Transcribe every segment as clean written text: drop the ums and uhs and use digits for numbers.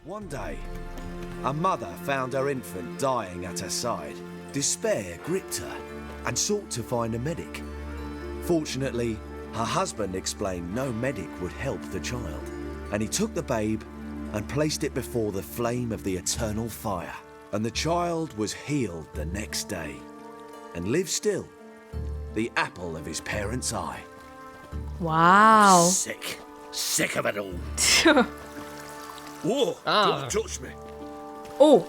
One day, a mother found her infant dying at her side. Despair gripped her and sought to find a medic. Fortunately, her husband explained no medic would help the child, and he took the babe and placed it before the flame of the eternal fire. And the child was healed the next day and lived still, the apple of his parents' eye. Wow. Sick of it all. Whoa, don't touch me. Oh,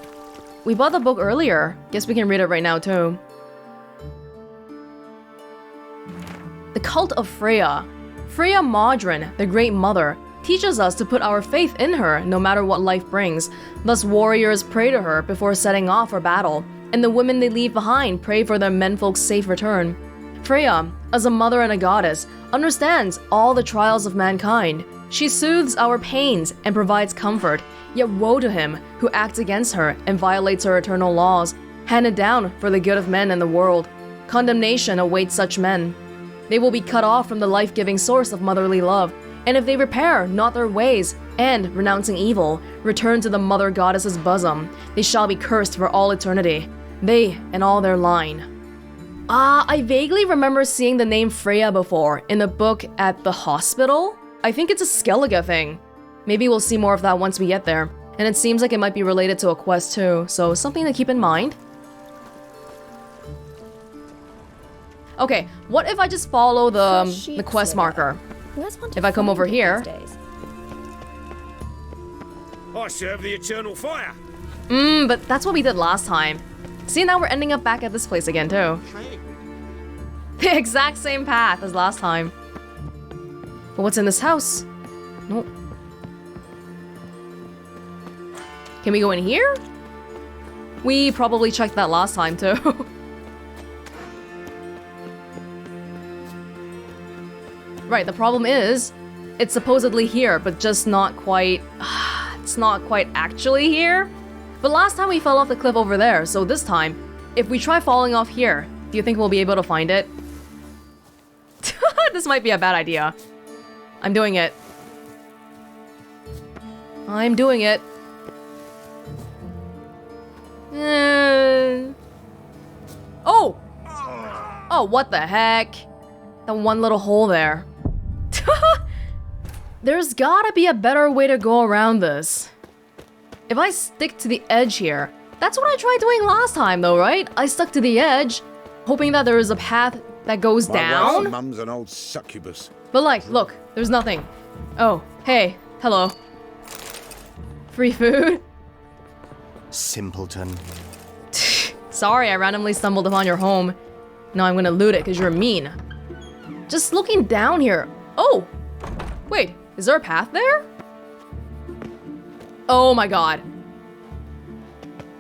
we bought the book earlier. Guess we can read it right now too. The Cult of Freya. Freya Modron, the Great Mother, teaches us to put our faith in her no matter what life brings. Thus warriors pray to her before setting off for battle, and the women they leave behind pray for their menfolk's safe return. Freya, as a mother and a goddess, understands all the trials of mankind. She soothes our pains and provides comfort, yet woe to him who acts against her and violates her eternal laws, handed down for the good of men and the world. Condemnation awaits such men. They will be cut off from the life-giving source of motherly love, and if they repair not their ways, and, renouncing evil, return to the mother goddess's bosom, they shall be cursed for all eternity, they and all their line. I vaguely remember seeing the name Freya before in the book at the hospital. I think it's a Skellige thing. Maybe we'll see more of that once we get there. And it seems like it might be related to a quest too, so something to keep in mind. Okay, what if I just follow the quest marker? If I come over here... I serve the eternal fire. But that's what we did last time. See, now we're ending up back at this place again too. The exact same path as last time. But what's in this house? Nope. Can we go in here? We probably checked that last time too. Right, the problem is, it's supposedly here, but just not quite... it's not quite actually here. But last time we fell off the cliff over there, so this time, if we try falling off here, do you think we'll be able to find it? This might be a bad idea. I'm doing it. I'm doing it. Oh! Oh, what the heck? That one little hole there. There's gotta be a better way to go around this. If I stick to the edge here, that's what I tried doing last time though, right? I stuck to the edge, hoping that there is a path that goes down. My mum's an old succubus. But like, look, there's nothing. Oh, hey, hello. Free food? Simpleton. Sorry, I randomly stumbled upon your home. Now I'm gonna loot it because you're mean. Just looking down here. Oh! Wait, is there a path there? Oh my god.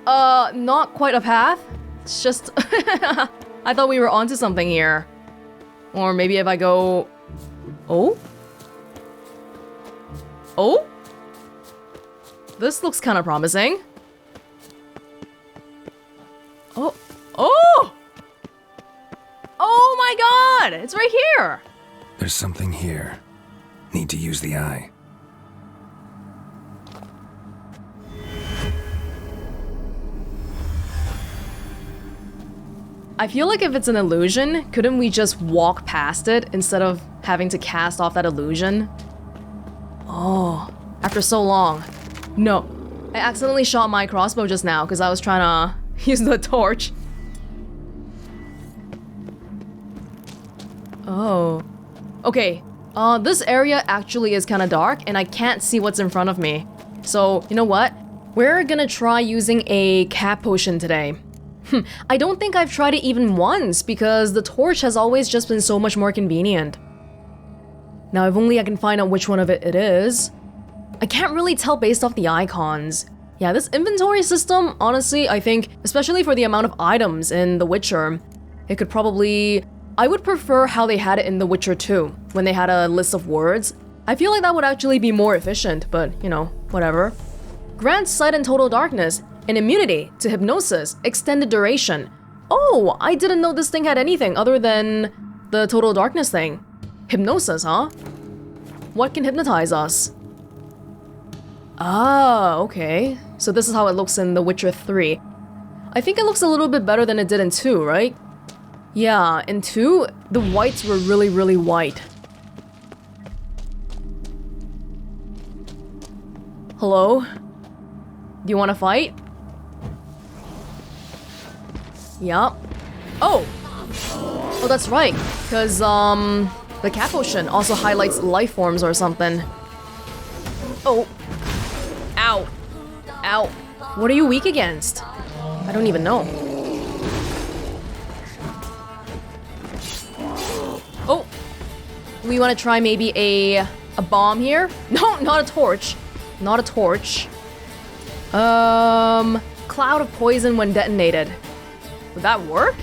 Not quite a path. It's just... I thought we were onto something here. Or maybe if I go... Oh? Oh? This looks kind of promising. Oh. Oh! Oh my god! It's right here! There's something here. Need to use the eye. I feel like if it's an illusion, couldn't we just walk past it instead of having to cast off that illusion? Oh, after so long. No, I accidentally shot my crossbow just now because I was trying to use the torch. Oh. Okay, this area actually is kind of dark and I can't see what's in front of me. So, you know what? We're gonna try using a cat potion today. I don't think I've tried it even once because the torch has always just been so much more convenient. Now, if only I can find out which one of it is. I can't really tell based off the icons. Yeah, this inventory system, honestly, I think, especially for the amount of items in The Witcher, it could probably... I would prefer how they had it in The Witcher 2, when they had a list of words. I feel like that would actually be more efficient, but, you know, whatever. Grants sight in total darkness, and immunity to hypnosis, extended duration. Oh, I didn't know this thing had anything other than the total darkness thing. Hypnosis, huh? What can hypnotize us? Ah, okay. So this is how it looks in The Witcher 3. I think it looks a little bit better than it did in 2, right? Yeah, in 2, the whites were really, really white. Hello? Do you want to fight? Yup. Oh! Oh, that's right. Because, the cat potion also highlights life forms or something. Oh. Ow. Ow. What are you weak against? I don't even know. Oh. We want to try maybe a bomb here? No, not a torch. Not a torch. Cloud of poison when detonated. Would that work?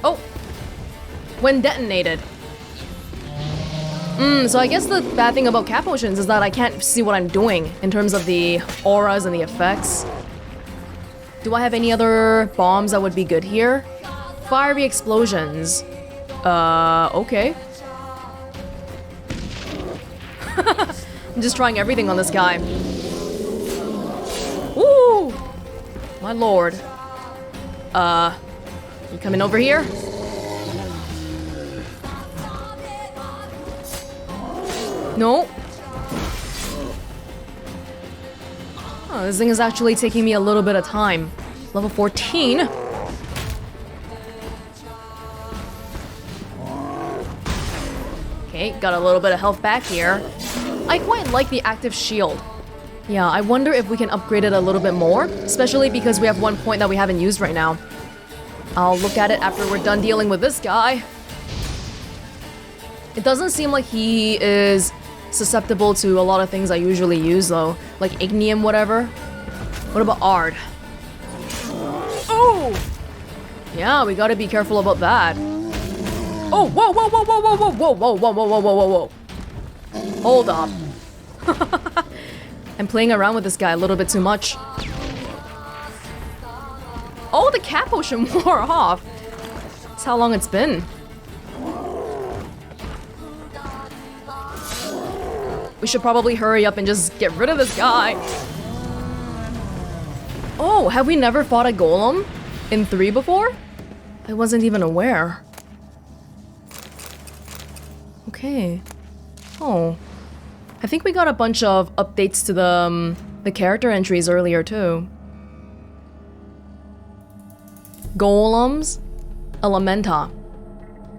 Oh. When detonated. So I guess the bad thing about cat potions is that I can't see what I'm doing in terms of the auras and the effects. Do I have any other bombs that would be good here? Fiery explosions. Okay. I'm just trying everything on this guy. Woo! My lord. You coming over here? No. Oh, this thing is actually taking me a little bit of time. Level 14. Okay, got a little bit of health back here. I quite like the active shield. Yeah, I wonder if we can upgrade it a little bit more, especially because we have one point that we haven't used right now. I'll look at it after we're done dealing with this guy. It doesn't seem like he is susceptible to a lot of things I usually use though, like ignium whatever. What about Ard? Oh! Yeah, we gotta be careful about that. Oh, whoa, whoa, whoa, whoa, whoa, whoa, whoa, whoa, whoa, whoa, whoa, whoa, whoa. Hold up. I'm playing around with this guy a little bit too much. Oh, the cat potion wore off. That's how long it's been. We should probably hurry up and just get rid of this guy. Oh, have we never fought a golem in 3 before? I wasn't even aware. Okay. Oh. I think we got a bunch of updates to the character entries earlier too. Golems, Elementa.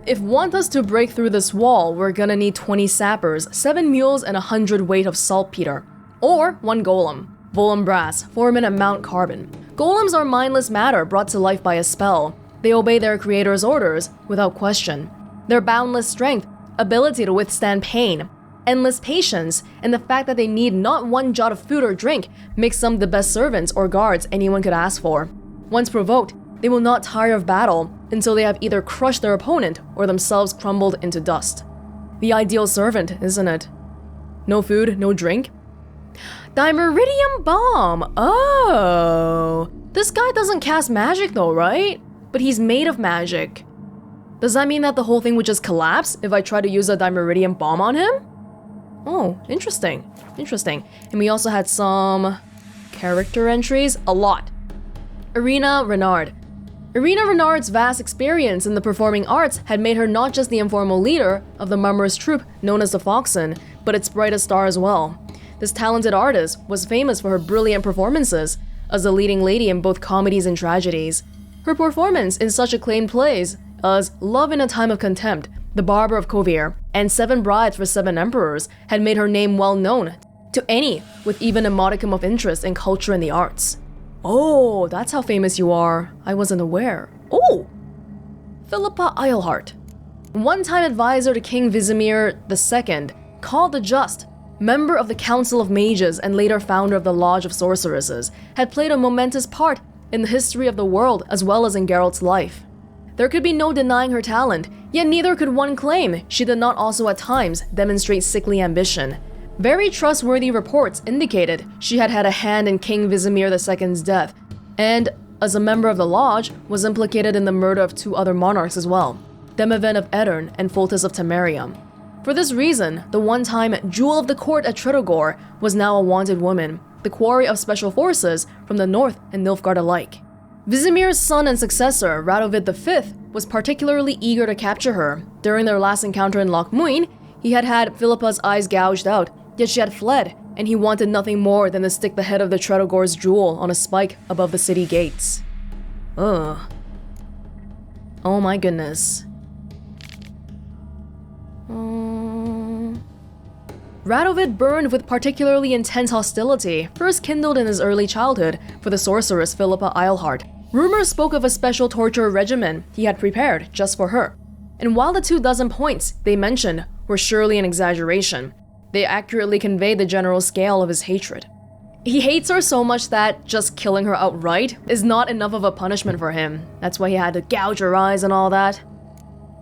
If want us to break through this wall, we're gonna need 20 sappers, 7 mules, and 100 weight of saltpeter. Or 1 golem. Volum brass, foreman and mount carbon. Golems are mindless matter brought to life by a spell. They obey their creator's orders without question. Their boundless strength, ability to withstand pain, endless patience, and the fact that they need not one jot of food or drink makes them the best servants or guards anyone could ask for. Once provoked, they will not tire of battle until they have either crushed their opponent or themselves crumbled into dust. The ideal servant, isn't it? No food, no drink? Dimeridium bomb! Oh! This guy doesn't cast magic though, right? But he's made of magic. Does that mean that the whole thing would just collapse if I try to use a Dimeridium bomb on him? Oh, interesting. Interesting. And we also had some character entries. A lot. Irina Renard. Irina Renard's vast experience in the performing arts had made her not just the informal leader of the murmurous troupe known as the Foxen, but its brightest star as well. This talented artist was famous for her brilliant performances as the leading lady in both comedies and tragedies. Her performance in such acclaimed plays as Love in a Time of Contempt, The Barber of Covier, and 7 Brides for 7 Emperors had made her name well known to any with even a modicum of interest in culture and the arts. Oh, that's how famous you are. I wasn't aware. Oh! Philippa Eilhart. One-time advisor to King Vizimir II, called the Just, member of the Council of Mages and later founder of the Lodge of Sorceresses, had played a momentous part in the history of the world as well as in Geralt's life. There could be no denying her talent, yet neither could one claim she did not also at times demonstrate sickly ambition. Very trustworthy reports indicated she had had a hand in King Vizimir II's death, and, as a member of the Lodge, was implicated in the murder of 2 other monarchs as well, Demiven of Edirn and Foltest of Temerium. For this reason, the one-time jewel of the court at Tretogor was now a wanted woman, the quarry of special forces from the North and Nilfgaard alike. Vizimir's son and successor, Radovid V, was particularly eager to capture her. During their last encounter in Loch Muin, he had had Philippa's eyes gouged out, yet she had fled, and he wanted nothing more than to stick the head of the Tretogor's jewel on a spike above the city gates. Ugh. Oh my goodness. Radovid burned with particularly intense hostility, first kindled in his early childhood, for the sorceress Philippa Eilhart. Rumors spoke of a special torture regimen he had prepared just for her. And while the 24 points they mentioned were surely an exaggeration, they accurately conveyed the general scale of his hatred. He hates her so much that just killing her outright is not enough of a punishment for him. That's why he had to gouge her eyes and all that.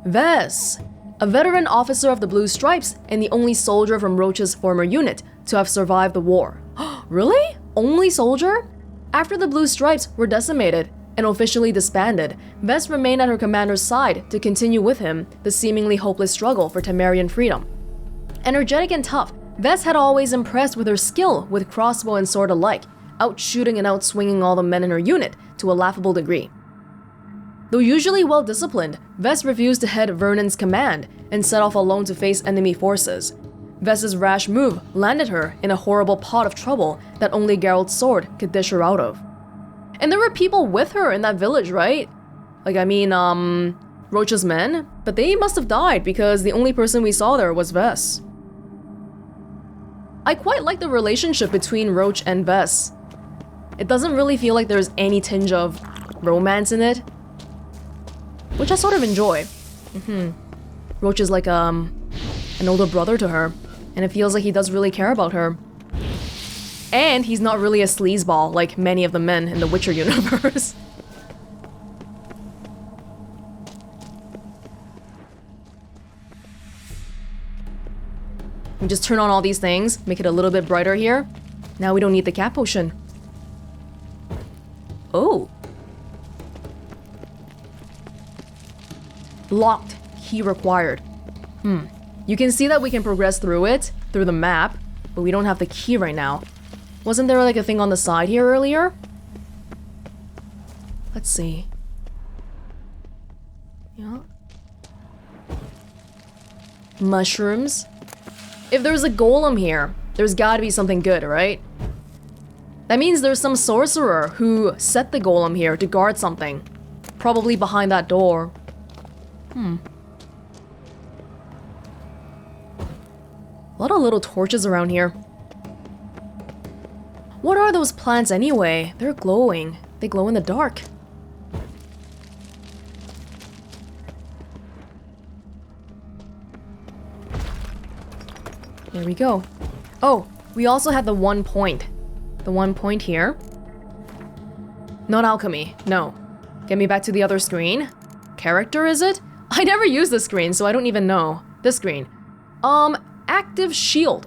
Ves, a veteran officer of the Blue Stripes and the only soldier from Roach's former unit to have survived the war. Really? Only soldier? After the Blue Stripes were decimated and officially disbanded, Ves remained at her commander's side to continue with him the seemingly hopeless struggle for Temerian freedom. Energetic and tough, Ves had always impressed with her skill with crossbow and sword alike, outshooting and outswinging all the men in her unit to a laughable degree. Though usually well-disciplined, Ves refused to head Vernon's command and set off alone to face enemy forces. Ves's rash move landed her in a horrible pot of trouble that only Geralt's sword could dish her out of. And there were people with her in that village, right? Roach's men? But they must have died because the only person we saw there was Ves. I quite like the relationship between Roach and Ves. It doesn't really feel like there's any tinge of romance in it, which I sort of enjoy. Roach is like an older brother to her, and it feels like he does really care about her. And he's not really a sleazeball like many of the men in the Witcher universe. We just turn on all these things, make it a little bit brighter here. Now we don't need the cat potion. Oh. Locked. Key required. You can see that we can progress through it, through the map, but we don't have the key right now. Wasn't there like a thing on the side here earlier? Let's see. Yeah. Mushrooms. If there's a golem here, there's gotta be something good, right? That means there's some sorcerer who set the golem here to guard something. Probably behind that door. A lot of little torches around here. What are those plants anyway? They're glowing. They glow in the dark. There we go. Oh, we also have the 1 point. The 1 point here. Not alchemy, no. Get me back to the other screen. Character, is it? I never use this screen, so I don't even know. This screen. Active shield.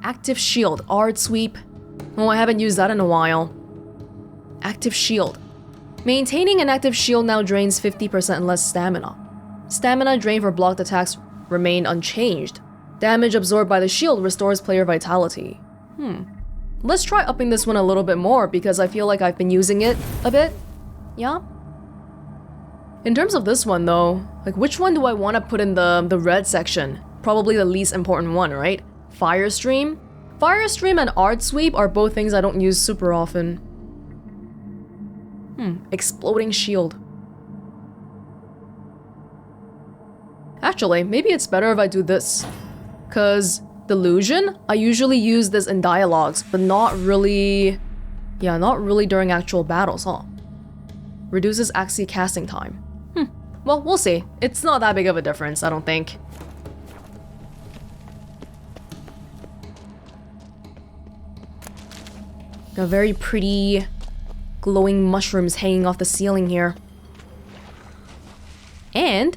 Active shield. Art sweep. Oh, I haven't used that in a while. Active shield. Maintaining an active shield now drains 50% less stamina. Stamina drained for blocked attacks remain unchanged. Damage absorbed by the shield restores player vitality. Let's try upping this one a little bit more because I feel like I've been using it a bit. Yeah? In terms of this one though, like which one do I want to put in the red section? Probably the least important one, right? Fire Stream? Fire Stream and Art Sweep are both things I don't use super often. Exploding shield. Actually, maybe it's better if I do this. Cause Delusion, I usually use this in dialogues, but not really... Yeah, not really during actual battles, huh? Reduces Axii casting time. Well, we'll see. It's not that big of a difference, I don't think. Got very pretty glowing mushrooms hanging off the ceiling here. And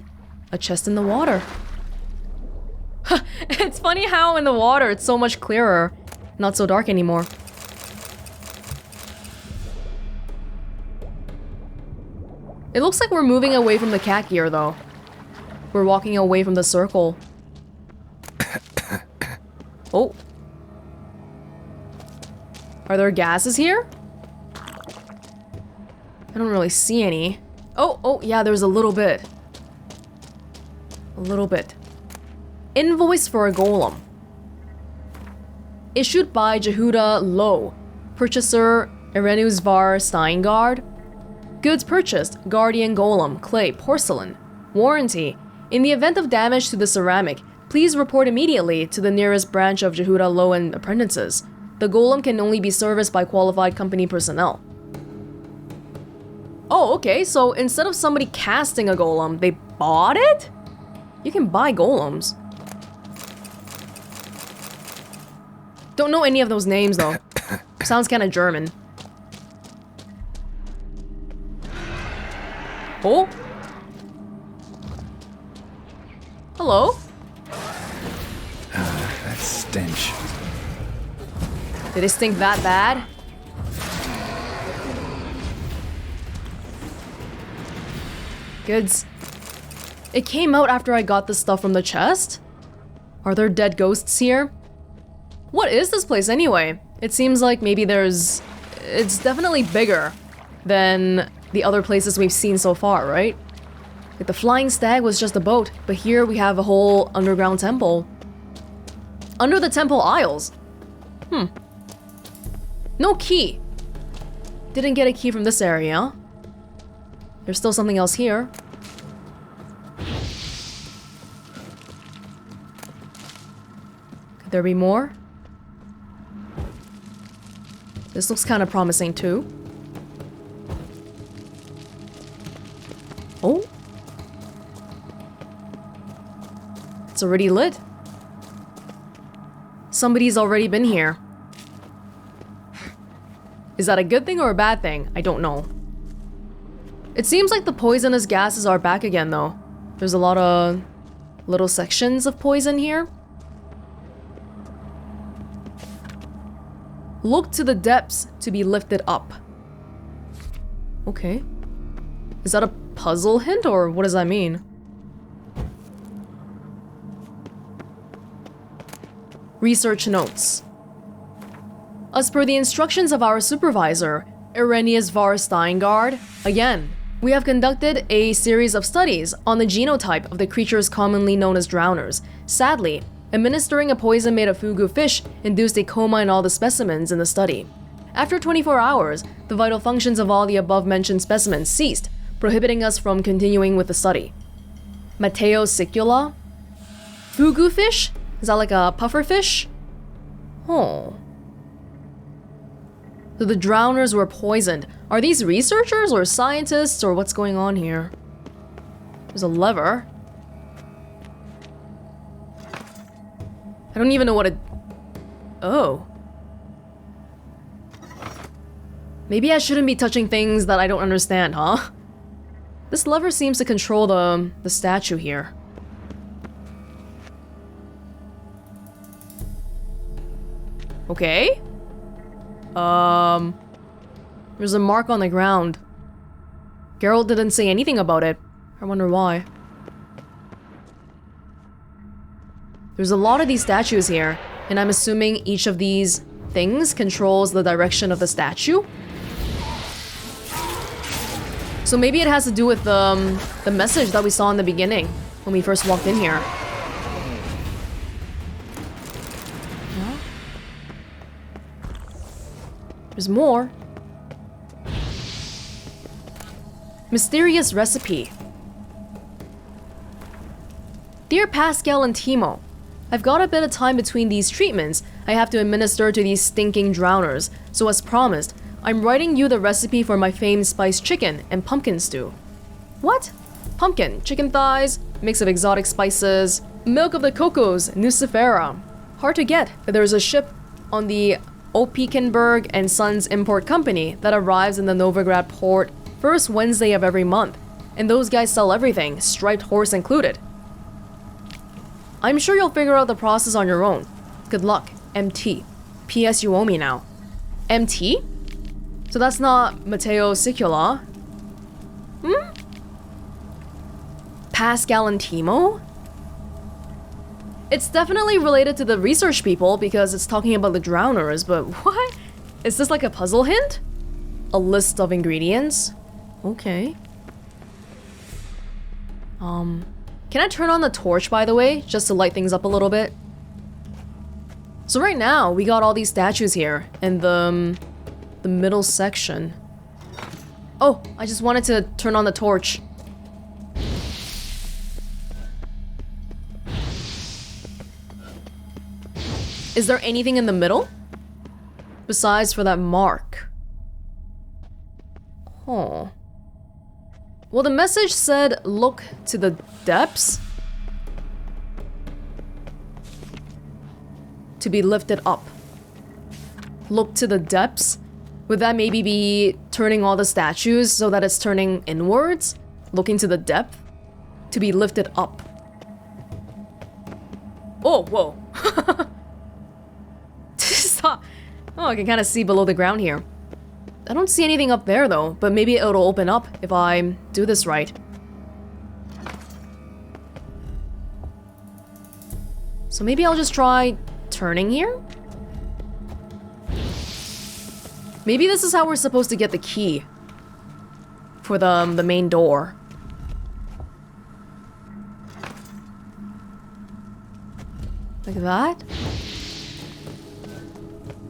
a chest in the water. It's funny how in the water it's so much clearer. Not so dark anymore. It looks like we're moving away from the cat gear though. We're walking away from the circle. Oh. Are there gases here? I don't really see any. Oh, yeah, there's a little bit. A little bit. Invoice for a golem. Issued by Jehuda Low. Purchaser Erenuzvar Steingard. Goods purchased, Guardian Golem, Clay, Porcelain. Warranty. In the event of damage to the ceramic, please report immediately to the nearest branch of Jehuda Low and Apprentices. The golem can only be serviced by qualified company personnel. Oh, okay, so instead of somebody casting a golem, they bought it? You can buy golems. Don't know any of those names though. Sounds kind of German. Oh? Hello? That stench. Did it stink that bad? Goods. It came out after I got the stuff from the chest? Are there dead ghosts here? What is this place anyway? It seems like maybe there's... It's definitely bigger than the other places we've seen so far, right? Like the Flying Stag was just a boat, but here we have a whole underground temple. Under the temple aisles. No key. Didn't get a key from this area. There's still something else here. Could there be more? This looks kind of promising too. Oh. It's already lit. Somebody's already been here. Is that a good thing or a bad thing? I don't know. It seems like the poisonous gases are back again though. There's a lot of little sections of poison here. Look to the depths to be lifted up. Okay. Is that a puzzle hint or what does that mean? Research notes. As per the instructions of our supervisor, Erenuzvar Steingard, again, we have conducted a series of studies on the genotype of the creatures commonly known as drowners. Sadly, administering a poison made of fugu fish induced a coma in all the specimens in the study. After 24 hours, the vital functions of all the above-mentioned specimens ceased, prohibiting us from continuing with the study. Mateo Sicula? Fugu fish? Is that like a puffer fish? Oh. So the drowners were poisoned. Are these researchers or scientists or what's going on here? There's a lever. I don't even know what it... Oh. Maybe I shouldn't be touching things that I don't understand, huh? This lever seems to control the statue here. Okay. There's a mark on the ground. Geralt didn't say anything about it. I wonder why. There's a lot of these statues here, and I'm assuming each of these things controls the direction of the statue. So maybe it has to do with the message that we saw in the beginning when we first walked in here. Yeah. There's more. Mysterious recipe. Dear Pascal and Timo, I've got a bit of time between these treatments I have to administer to these stinking drowners, so as promised, I'm writing you the recipe for my famed spiced chicken and pumpkin stew. What? Pumpkin, chicken thighs, mix of exotic spices, milk of the cocos, nucifera. Hard to get, but there's a ship on the Opikenberg and Sons Import Company that arrives in the Novigrad port first Wednesday of every month, and those guys sell everything, striped horse included. I'm sure you'll figure out the process on your own. Good luck, MT. P.S. You owe me now. MT? So that's not Mateo Sicula? Pascal and Timo? It's definitely related to the research people because it's talking about the drowners, but what? Is this like a puzzle hint? A list of ingredients? Okay. Can I turn on the torch, by the way, just to light things up a little bit? So right now, we got all these statues here in the middle section. Oh, I just wanted to turn on the torch. Is there anything in the middle? Besides for that mark. Oh. Well, the message said, look to the depths. To be lifted up. Look to the depths? Would that maybe be turning all the statues so that it's turning inwards? Looking to the depth? To be lifted up. Oh, whoa. Stop. Oh, I can kind of see below the ground here. I don't see anything up there though, but maybe it'll open up if I do this right. So maybe I'll just try turning here? Maybe this is how we're supposed to get the key for the main door. Like that?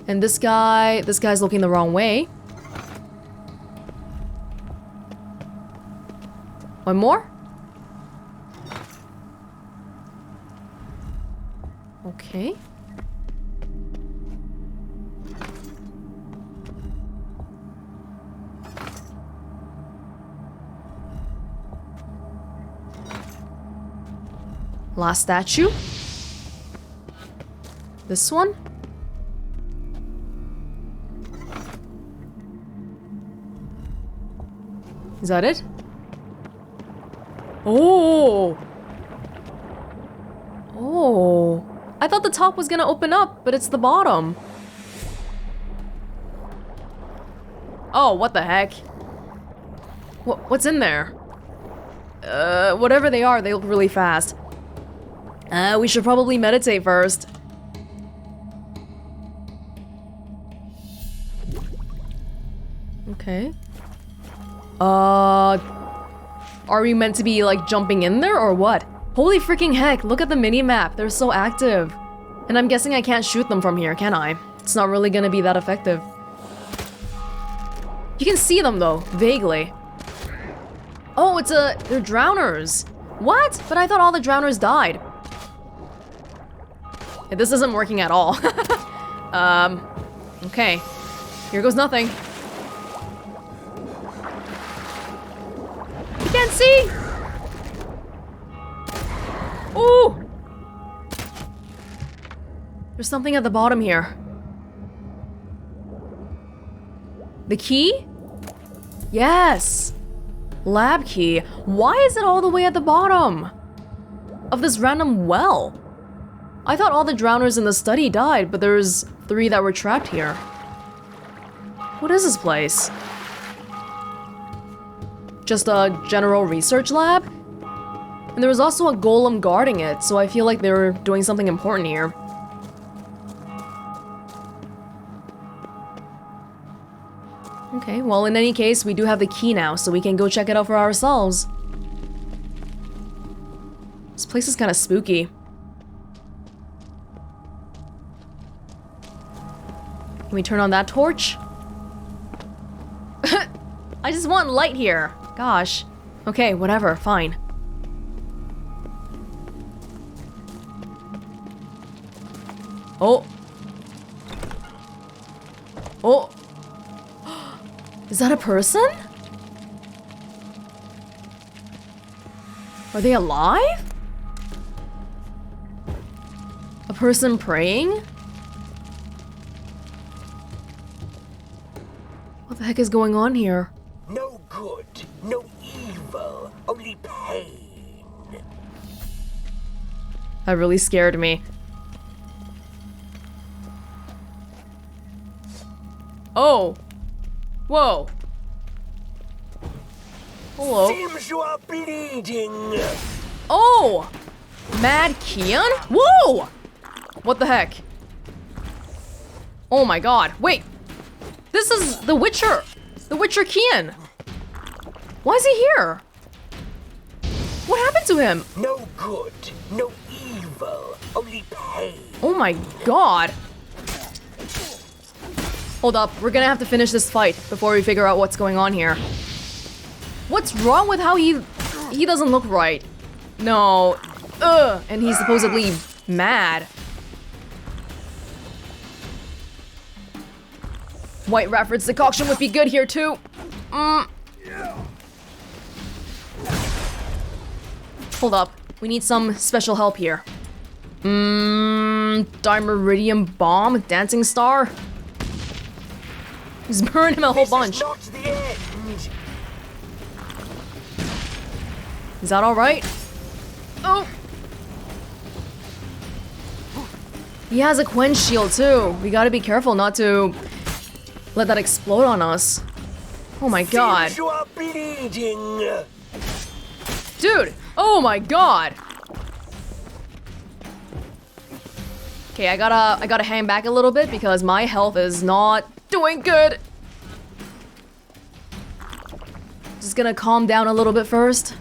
And this guy's looking the wrong way. One more? Okay. Last statue. This one. Is that it? Oh! Oh! I thought the top was gonna open up, but it's the bottom. Oh, what the heck? What's in there? Whatever they are, they look really fast. We should probably meditate first. Okay. Are we meant to be, like, jumping in there, or what? Holy freaking heck, look at the mini-map. They're so active. And I'm guessing I can't shoot them from here, can I? It's not really gonna be that effective. You can see them, though, vaguely. Oh, they're drowners. What? But I thought all the drowners died. Yeah, this isn't working at all. Okay. Here goes nothing. Can't see! Ooh! There's something at the bottom here. The key? Yes! Lab key. Why is it all the way at the bottom of this random well? I thought all the drowners in the study died, but there's 3 that were trapped here. What is this place? Just a general research lab? And there was also a golem guarding it, so I feel like they were doing something important here. Okay, well, in any case, we do have the key now, so we can go check it out for ourselves. This place is kind of spooky. Can we turn on that torch? I just want light here. Gosh. Okay, whatever, fine. Oh. Oh. Is that a person? Are they alive? A person praying? What the heck is going on here? No good, no evil, only pain. That really scared me. Oh. Whoa. Hello. Seems you are bleeding. Oh! Mad Kian? Whoa! What the heck? Oh my god, wait! This is the Witcher! The Witcher Kian! Why is he here? What happened to him? No good, no evil, only pain. Oh my god! Hold up, we're gonna have to finish this fight before we figure out what's going on here. What's wrong with how he doesn't look right? No. Ugh, and he's supposedly mad. White Rafford's decoction would be good here too. Hold up, we need some special help here. Dimeridium bomb, dancing star. He's burned him a whole bunch. This is not the end. Is that all right? Oh. He has a quench shield too. We gotta be careful not to let that explode on us. Oh my god. Seems you are bleeding. Dude, oh my god. Okay, I gotta hang back a little bit because my health is not doing good. Just gonna calm down a little bit first.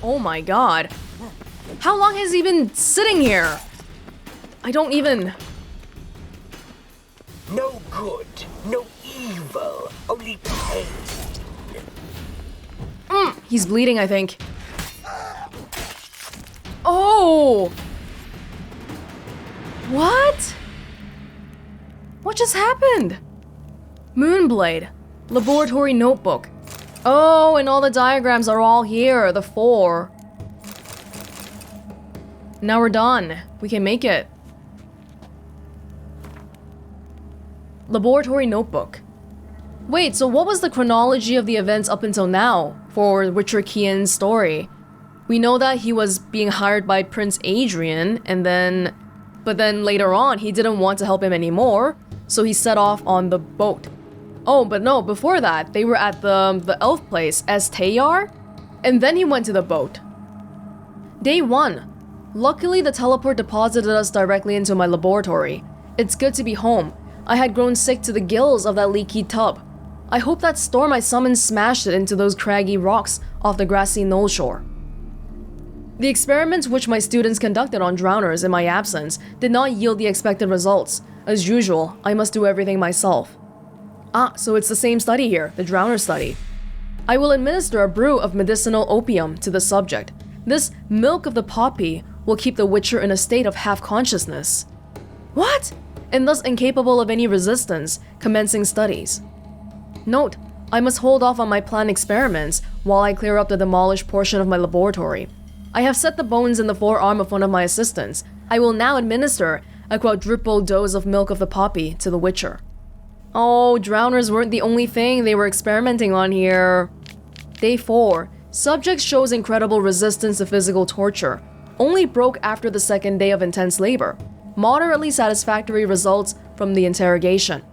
Oh my god. How long has he been sitting here? I don't even... No good, no evil, only pain. He's bleeding, I think. Oh! What? What just happened? Moonblade. Laboratory notebook. Oh, and all the diagrams are all here, the 4. Now we're done. We can make it. Laboratory notebook. Wait, so what was the chronology of the events up until now for Witcher Kian's story? We know that he was being hired by Prince Adrian, but then later on he didn't want to help him anymore, so he set off on the boat. Oh, but no, before that, they were at the elf place, Esteyar, and then he went to the boat. Day 1. Luckily, the teleport deposited us directly into my laboratory. It's good to be home. I had grown sick to the gills of that leaky tub. I hope that storm I summoned smashed it into those craggy rocks off the grassy knoll shore. The experiments which my students conducted on drowners in my absence did not yield the expected results. As usual, I must do everything myself. Ah, so it's the same study here, the drowner study. I will administer a brew of medicinal opium to the subject. This milk of the poppy will keep the Witcher in a state of half-consciousness. What? And thus incapable of any resistance, commencing studies. Note, I must hold off on my planned experiments while I clear up the demolished portion of my laboratory. I have set the bones in the forearm of one of my assistants. I will now administer a quadruple dose of milk of the poppy to the Witcher. Oh, drowners weren't the only thing they were experimenting on here. Day 4. Subject shows incredible resistance to physical torture. Only broke after the 2nd day of intense labor. Moderately satisfactory results from the interrogation.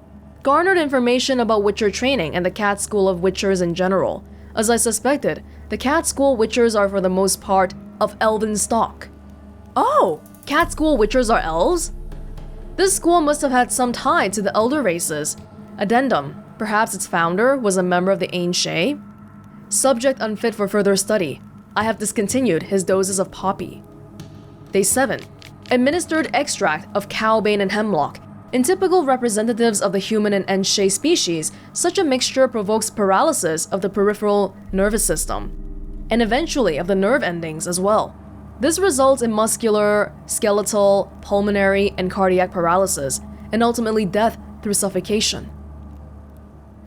Garnered information about Witcher training and the Cat School of Witchers in general. As I suspected, the Cat School Witchers are for the most part of elven stock. Oh, Cat School Witchers are elves? This school must have had some tie to the elder races. Addendum, perhaps its founder was a member of the Ain Shay? Subject unfit for further study. I have discontinued his doses of poppy. Day 7. Administered extract of cowbane and hemlock. In typical representatives of the human and Ain Shay species, such a mixture provokes paralysis of the peripheral nervous system, and eventually of the nerve endings as well. This results in muscular, skeletal, pulmonary, and cardiac paralysis, and ultimately death through suffocation.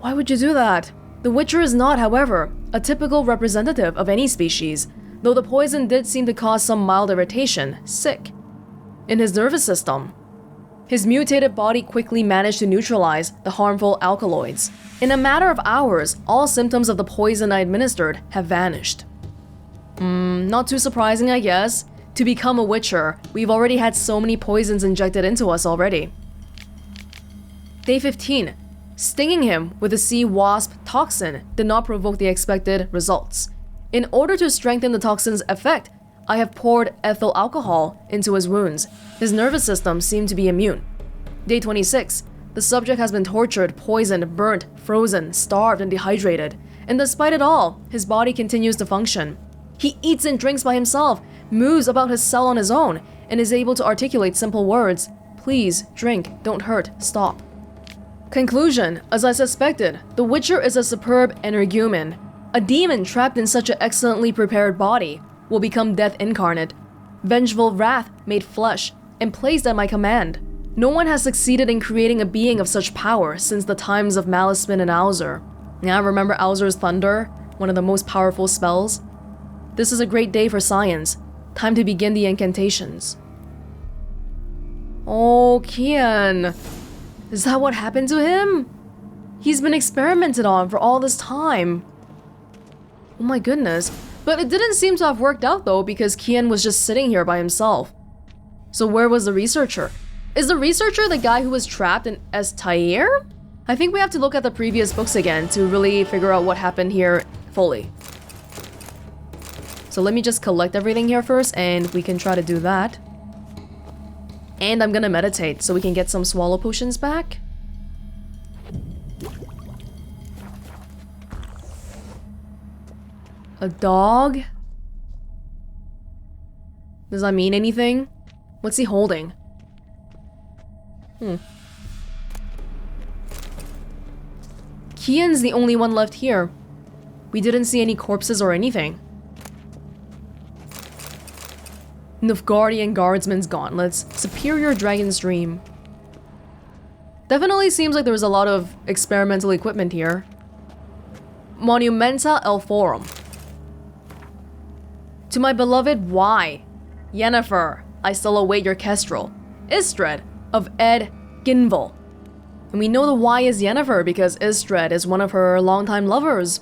Why would you do that? The Witcher is not, however, a typical representative of any species, though the poison did seem to cause some mild irritation, sick, in his nervous system. His mutated body quickly managed to neutralize the harmful alkaloids. In a matter of hours, all symptoms of the poison I administered have vanished. Not too surprising, I guess. To become a Witcher, we've already had so many poisons injected into us already. Day 15. Stinging him with a sea wasp toxin did not provoke the expected results. In order to strengthen the toxin's effect, I have poured ethyl alcohol into his wounds. His nervous system seemed to be immune. Day 26. The subject has been tortured, poisoned, burnt, frozen, starved, and dehydrated. And despite it all, his body continues to function. He eats and drinks by himself, moves about his cell on his own, and is able to articulate simple words. Please, drink, don't hurt, stop. Conclusion. As I suspected, the Witcher is a superb energumen. A demon trapped in such an excellently prepared body will become death incarnate. Vengeful wrath made flesh and placed at my command. No one has succeeded in creating a being of such power since the times of Malisman and Alzur. Yeah, remember Alzur's thunder? One of the most powerful spells? This is a great day for science. Time to begin the incantations. Oh, Kian. Is that what happened to him? He's been experimented on for all this time. Oh my goodness. But it didn't seem to have worked out though, because Kian was just sitting here by himself. So where was the researcher? Is the researcher the guy who was trapped in Estair? I think we have to look at the previous books again to really figure out what happened here fully. So let me just collect everything here first and we can try to do that. And I'm gonna meditate so we can get some swallow potions back. A dog? Does that mean anything? What's he holding? Kian's the only one left here. We didn't see any corpses or anything. Nilfgaardian Guardsman's Gauntlets. Superior Dragon's Dream. Definitely seems like there was a lot of experimental equipment here. Monumenta El Forum. To my beloved Y. Yennefer, I still await your kestrel. Istred of Ed Ginval. And we know the Y is Yennefer because Istred is one of her longtime lovers.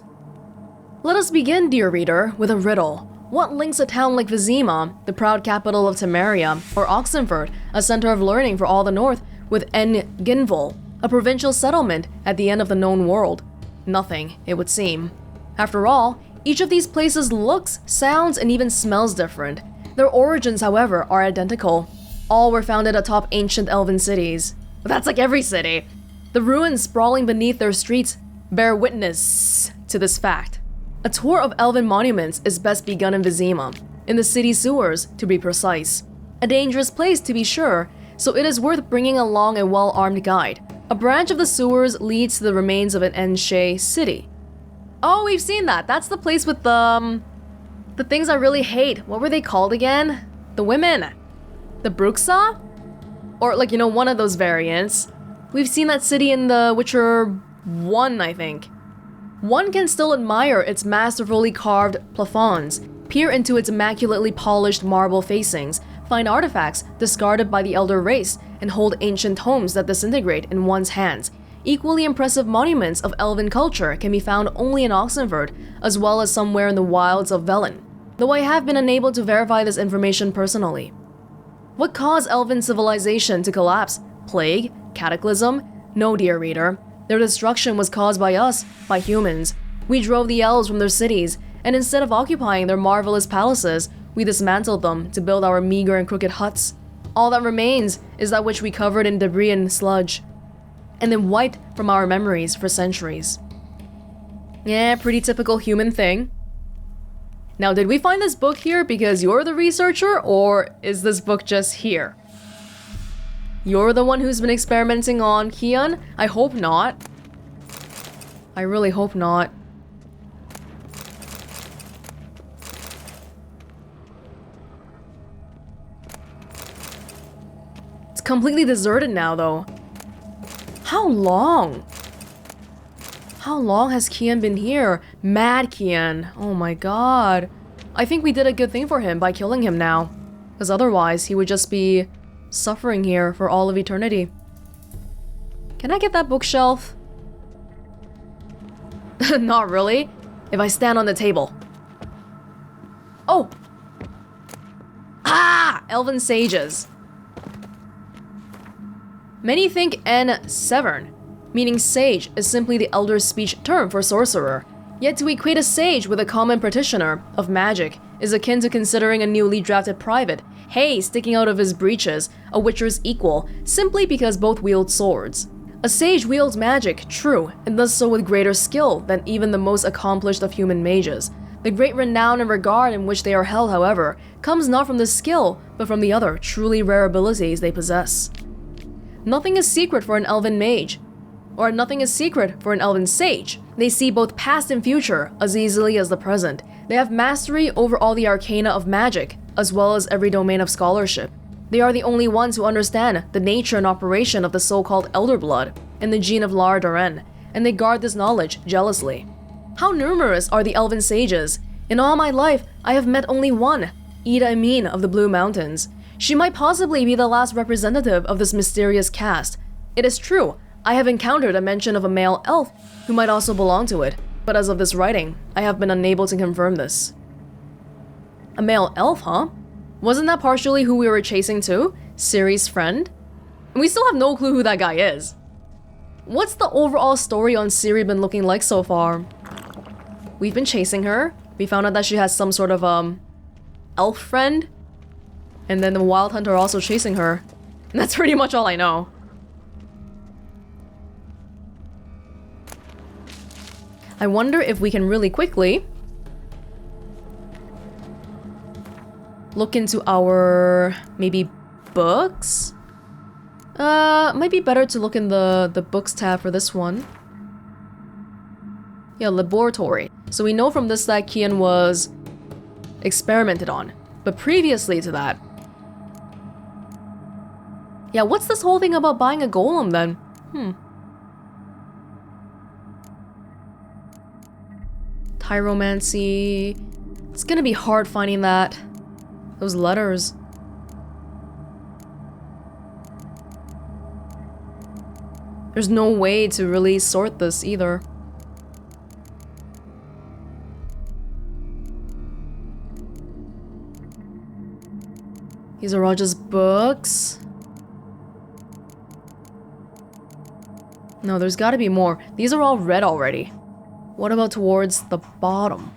Let us begin, dear reader, with a riddle. What links a town like Vizima, the proud capital of Temeria, or Oxenford, a center of learning for all the north, with En Ginval, a provincial settlement at the end of the known world? Nothing, it would seem. After all, each of these places looks, sounds, and even smells different. Their origins, however, are identical. All were founded atop ancient elven cities. But that's like every city. The ruins sprawling beneath their streets bear witness to this fact. A tour of elven monuments is best begun in Vizima, in the city sewers, to be precise. A dangerous place, to be sure, so it is worth bringing along a well-armed guide. A branch of the sewers leads to the remains of an Enshe city. Oh, we've seen that. That's the place with the things I really hate. What were they called again? The women. The Bruxa? Or like, you know, one of those variants. We've seen that city in The Witcher 1, I think. One can still admire its masterfully carved plafonds, peer into its immaculately polished marble facings, find artifacts discarded by the elder race, and hold ancient tomes that disintegrate in one's hands. Equally impressive monuments of elven culture can be found only in Oxenford, as well as somewhere in the wilds of Velen, though I have been unable to verify this information personally. What caused elven civilization to collapse? Plague? Cataclysm? No, dear reader. Their destruction was caused by us, by humans. We drove the elves from their cities, and instead of occupying their marvelous palaces, we dismantled them to build our meager and crooked huts. All that remains is that which we covered in debris and sludge, and then wiped from our memories for centuries. Yeah, pretty typical human thing. Now, did we find this book here because you're the researcher, or is this book just here? You're the one who's been experimenting on Kian? I hope not. I really hope not. It's completely deserted now, though. How long? How long has Kian been here? Mad Kian. Oh my god. I think we did a good thing for him by killing him now. Because otherwise, he would just be suffering here for all of eternity. Can I get that bookshelf? Not really. If I stand on the table. Oh! Ah! Elven sages. Many think N. Severn meaning sage is simply the elder speech term for sorcerer. Yet to equate a sage with a common practitioner of magic is akin to considering a newly drafted private, hey, sticking out of his breeches, a witcher's equal, simply because both wield swords. A sage wields magic, true, and does so with greater skill than even the most accomplished of human mages. The great renown and regard in which they are held, however, comes not from the skill, but from the other, truly rare abilities they possess. Nothing is secret for an elven mage, or nothing is secret for an elven sage. They see both past and future as easily as the present. They have mastery over all the arcana of magic, as well as every domain of scholarship. They are the only ones who understand the nature and operation of the so-called Elder Blood and the gene of Lar Doren, and they guard this knowledge jealously. How numerous are the elven sages? In all my life, I have met only one, Ida Amin of the Blue Mountains. She might possibly be the last representative of this mysterious caste. It is true, I have encountered a mention of a male elf who might also belong to it, but as of this writing, I have been unable to confirm this. A male elf, huh? Wasn't that partially who we were chasing too? Ciri's friend? And we still have no clue who that guy is. What's the overall story on Ciri been looking like so far? We've been chasing her. We found out that she has some sort of, elf friend. And then the Wild Hunt are also chasing her. And that's pretty much all I know. I wonder if we can really quickly look into our, maybe, books? Might be better to look in the books tab for this one. Yeah, laboratory. So we know from this that Kian was experimented on. But previously to that... Yeah, what's this whole thing about buying a golem then? Tyromancy... It's gonna be hard finding that. Those letters. There's no way to really sort this either. These are all just books. No, there's gotta be more. These are all read already. What about towards the bottom?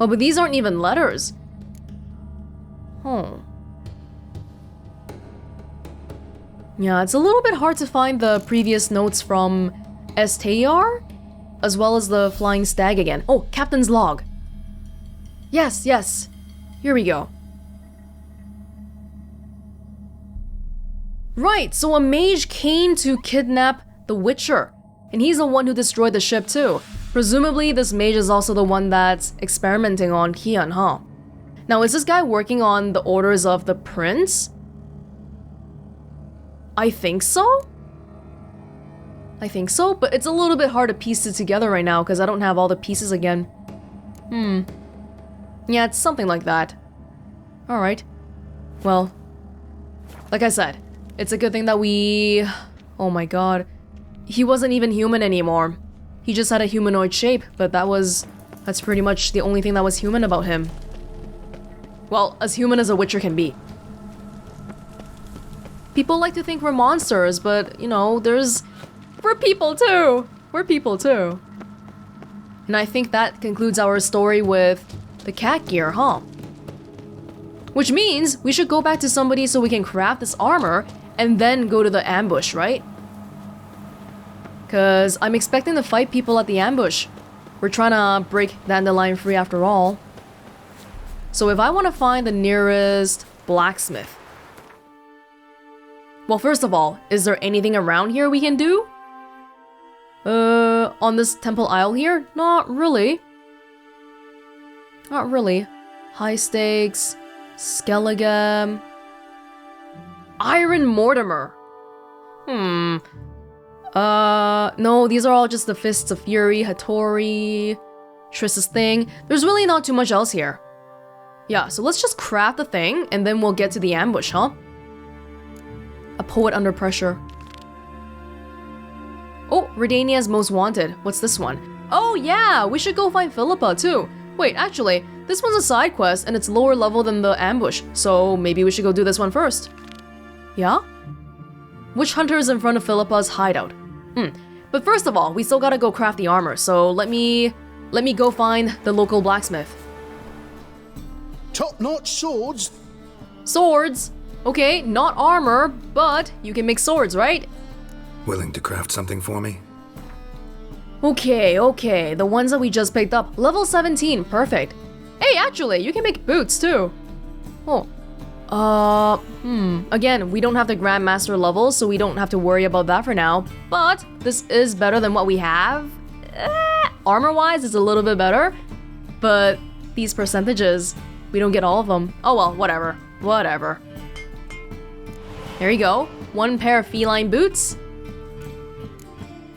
Oh, but these aren't even letters. Oh. Yeah, it's a little bit hard to find the previous notes from Estayar, as well as the Flying Stag again. Oh, Captain's Log. Yes, yes. Here we go. Right, so a mage came to kidnap the Witcher, and he's the one who destroyed the ship too. Presumably, this mage is also the one that's experimenting on Kian, huh? Now, is this guy working on the orders of the prince? I think so? I think so, but it's a little bit hard to piece it together right now because I don't have all the pieces again. Yeah, it's something like that. Alright. Well, like I said, it's a good thing that we... Oh my god. He wasn't even human anymore. He just had a humanoid shape, but that's pretty much the only thing that was human about him. Well, as human as a Witcher can be. People like to think we're monsters, but, you know, we're people too! We're people too. And I think that concludes our story with the cat gear, huh? Which means we should go back to somebody so we can craft this armor and then go to the ambush, right? Cause I'm expecting to fight people at the ambush. We're trying to break Dandelion free after all. So if I want to find the nearest blacksmith... Well, first of all, is there anything around here we can do? On this temple isle here? Not really. Not really. High stakes, Skellige, Iron Mortimer. No, these are all just the Fists of Fury, Hattori, Triss's thing. There's really not too much else here. Yeah, so let's just craft the thing, and then we'll get to the ambush, huh? A poet under pressure. Oh, Redania's most wanted. What's this one? Oh yeah, we should go find Philippa too. Wait, actually, this one's a side quest and it's lower level than the ambush, so maybe we should go do this one first. Yeah? Witch hunter is in front of Philippa's hideout. But first of all, we still gotta go craft the armor, so let me go find the local blacksmith. Top-notch swords? Swords? Okay, not armor, but you can make swords, right? Willing to craft something for me? Okay, the ones that we just picked up. Level 17, perfect. Hey, actually, you can make boots too. Oh. Again, we don't have the Grandmaster level, so we don't have to worry about that for now. But this is better than what we have. Armor-wise, it's a little bit better. But these percentages, we don't get all of them. Oh well, whatever. Whatever. There you go. 1 pair of feline boots.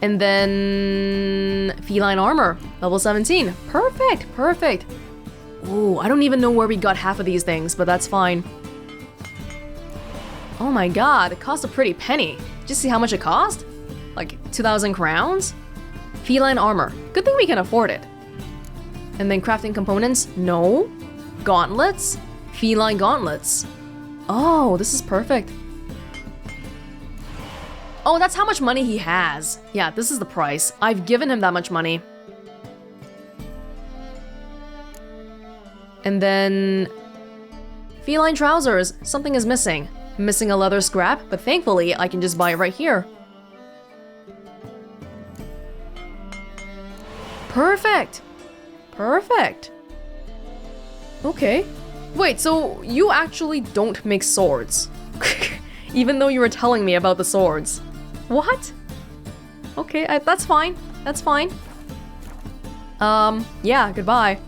And then feline armor, level 17. Perfect, perfect. Ooh, I don't even know where we got half of these things, but that's fine. Oh my god, it cost a pretty penny. Did you see how much it cost? Like 2,000 crowns? Feline armor. Good thing we can afford it. And then crafting components? No. Gauntlets? Feline gauntlets. Oh, this is perfect. Oh, that's how much money he has. Yeah, this is the price. I've given him that much money. And then... feline trousers. Something is missing. Missing a leather scrap, but thankfully I can just buy it right here. Perfect! Perfect! Okay. Wait, so you actually don't make swords? Even though you were telling me about the swords. What? Okay, that's fine. That's fine. Yeah, goodbye.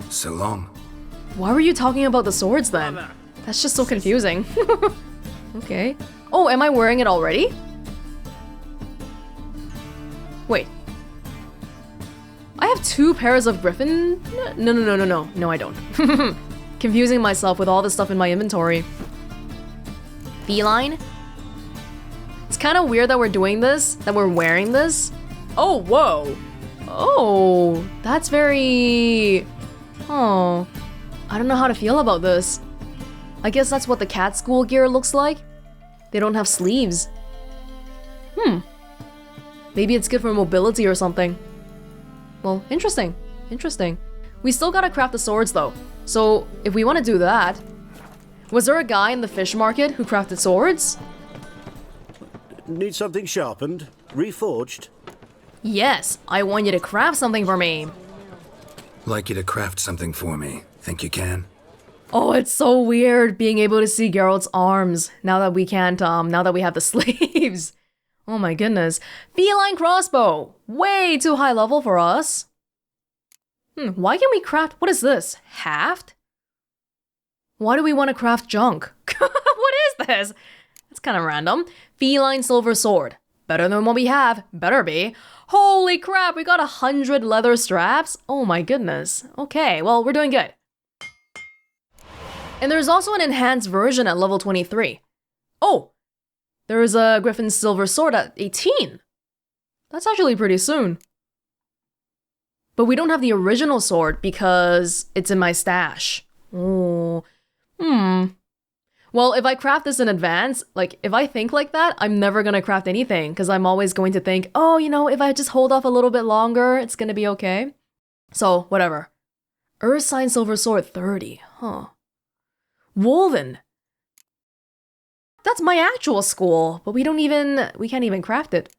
So long. Why were you talking about the swords then? That's just so confusing. Okay. Oh, am I wearing it already? Wait. I have 2 pairs of griffin... No. No, I don't. Confusing myself with all the stuff in my inventory. Feline? It's kind of weird that we're doing this, that we're wearing this. Oh, whoa. Oh, that's very... Oh, I don't know how to feel about this. I guess that's what the cat school gear looks like. They don't have sleeves. Maybe it's good for mobility or something. Well, interesting. Interesting. We still gotta craft the swords though. So if we want to do that... Was there a guy in the fish market who crafted swords? Need something sharpened? Reforged? Yes, I want you to craft something for me. Like you to craft something for me. Think you can? Oh, it's so weird being able to see Geralt's arms now that we can't, now that we have the sleeves. Oh my goodness. Feline crossbow! Way too high level for us. Why can we craft... What is this? Haft? Why do we want to craft junk? What is this? That's kind of random. Feline silver sword. Better than what we have. Better be. Holy crap, we got 100 leather straps? Oh my goodness. Okay, well, we're doing good. And there's also an enhanced version at level 23. Oh! There's a Griffin silver sword at 18. That's actually pretty soon. But we don't have the original sword because it's in my stash. Oh. Well, if I craft this in advance, like, if I think like that, I'm never gonna craft anything, because I'm always going to think, oh, you know, if I just hold off a little bit longer, it's gonna be okay. So, whatever. Ursine silver sword 30, huh. Woven. That's my actual school, but we can't even craft it.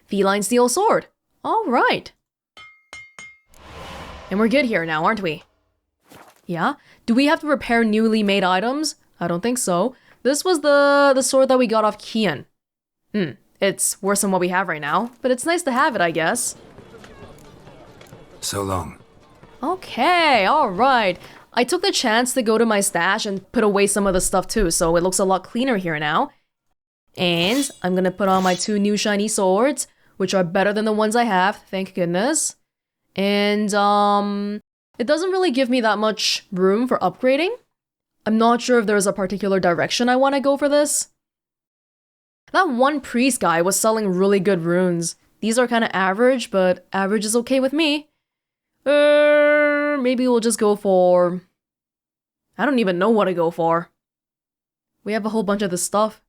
Feline steel sword. All right. And we're good here now, aren't we? Yeah? Do we have to repair newly made items? I don't think so. This was the sword that we got off Kian. It's worse than what we have right now, but it's nice to have it, I guess. So long. Okay, alright. I took the chance to go to my stash and put away some of the stuff too, so it looks a lot cleaner here now. And I'm gonna put on my 2 new shiny swords, which are better than the ones I have, thank goodness. And, it doesn't really give me that much room for upgrading. I'm not sure if there's a particular direction I want to go for this. That one priest guy was selling really good runes. These are kind of average, but average is okay with me. Maybe we'll just go for... I don't even know what to go for. We have a whole bunch of this stuff.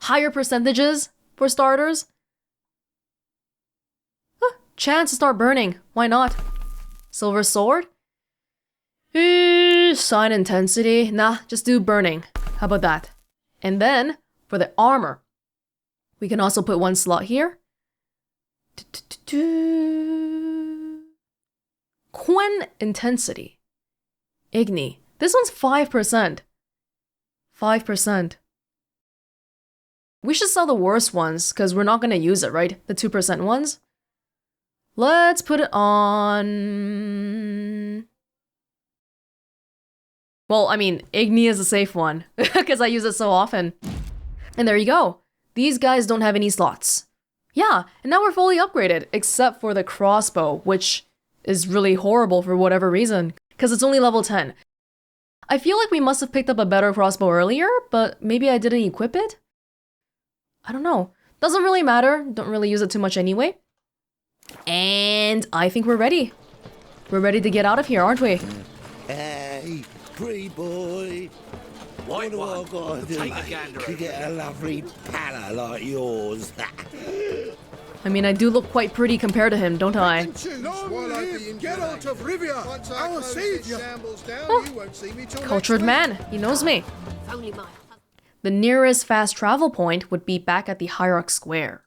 Higher percentages, for starters. Chance to start burning. Why not? Silver sword? Sign intensity. Nah, just do burning. How about that? And then, for the armor, we can also put one slot here. Quen intensity. Igni. This one's 5%. 5%. We should sell the worst ones, because we're not going to use it, right? The 2% ones. Let's put it on... Well, I mean, Igni is a safe one, because I use it so often. And there you go. These guys don't have any slots. Yeah, and now we're fully upgraded, except for the crossbow, which is really horrible for whatever reason, because it's only level 10. I feel like we must have picked up a better crossbow earlier, but maybe I didn't equip it? I don't know. Doesn't really matter, don't really use it too much anyway. And I think we're ready. We're ready to get out of here, aren't we? Hey, pretty boy. White one. What do I gotta do, Take a mate, gander to over get a lovely pala like yours? I mean, I do look quite pretty compared to him, don't I? Geralt of Rivia, our savior. Cultured man, he knows me. Only my The nearest fast travel point would be back at the Hierarch Square.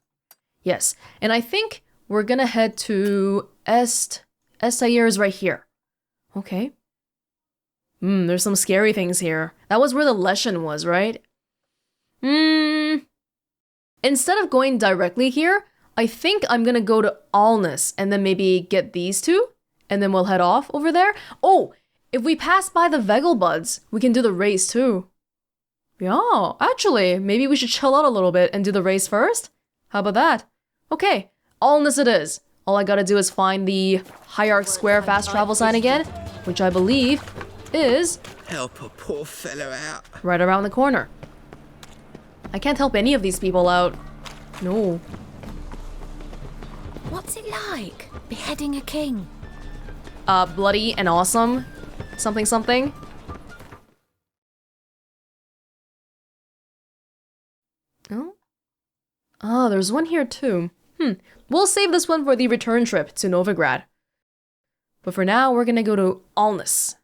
Yes, and I think we're gonna head to Estair is right here. Okay. There's some scary things here. That was where the Leshen was, right? Instead of going directly here, I think I'm gonna go to Alnus and then maybe get these two, and then we'll head off over there. Oh, if we pass by the Vegelbuds, we can do the race too. Yeah, actually, maybe we should chill out a little bit and do the race first? How about that? Okay, Alnus it is. All I gotta do is find the Hierarch Square fast travel sign again, which I believe is... Help a poor fellow out. right around the corner. I can't help any of these people out. No. What's it like, beheading a king? Bloody and awesome. Something something. Oh? Ah, there's one here too. We'll save this one for the return trip to Novigrad. But for now, we're gonna go to Alnus.